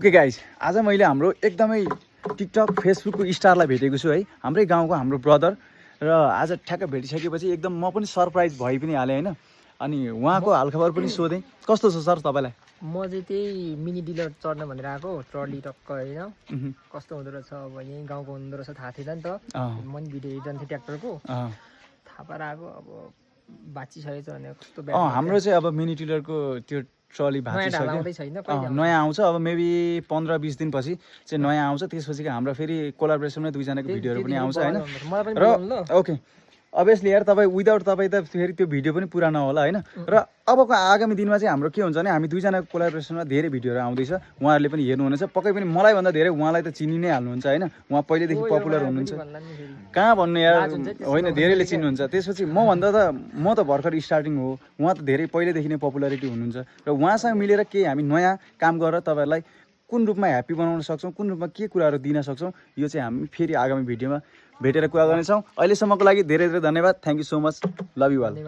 Okay guys, आज मैले हाम्रो एकदमै टिकटक फेसबुकको स्टारलाई भेटेको छु है, हाम्रै गाउँको हाम्रो ब्रदर। र आज ठ्याक्क भेटिसकेपछि एकदम म पनि सरप्राइज भइ पनि हालेँ होइन। अनि उहाँको हालखबर पनि सोधेँ, कस्तो छ सर तपाईँलाई? म चाहिँ त्यही मिनी डिलर चढ्न भनेर आएको, ट्रली टक्क होइन कस्तो हुँदो रहेछ अब यहीँ गाउँको हुँदो रहेछ थाहा थिएन नि त। म नि भिडियो हेरिरहन्थेँ ट्र्याक्टरको, थाहा पाएर आएको। अब भाँचिसकेछ भने कस्तो हाम्रो चाहिँ अब मिनी डिलरको त्यो ट्रली भाँचिसक्यो, नयाँ आउँछ अब मेबी 15-20 दिनपछि चाहिँ नयाँ आउँछ। त्यसपछि हाम्रो फेरि कोलाब्रेसनमा दुईजनाको भिडियोहरू पनि आउँछ होइन। र ओके, अभियसली यार तपाईँ विदाउट तपाईँ त फेरि त्यो भिडियो पनि पुरा नहोला होइन। र अबको आगामी दिनमा चाहिँ हाम्रो के हुन्छ भने हामी दुईजनाको कोलाब्रेसनमा धेरै भिडियोहरू आउँदैछ, उहाँहरूले पनि हेर्नुहुनेछ। पक्कै पनि मलाई भन्दा धेरै उहाँलाई त चिनि नै हाल्नुहुन्छ होइन, उहाँ पहिल्यैदेखि पपुलर हुनुहुन्छ। कहाँ भन्नु यार, होइन धेरैले चिन्नुहुन्छ। त्यसपछि म त भर्खर स्टार्टिङ हो, उहाँ त धेरै पहिल्यैदेखि नै पपुलारिटी हुनुहुन्छ। र उहाँसँग मिलेर केही हामी नयाँ काम गरेर तपाईँहरूलाई कुन रूपमा ह्याप्पी बनाउन सक्छौँ, कुन रूपमा के कुराहरू दिन सक्छौँ, यो चाहिँ हामी फेरि आगामी भिडियोमा भेटेर कुरा गर्नेछौँ। अहिलेसम्मको लागि धेरै धेरै धन्यवाद। Thank you so much, love you all.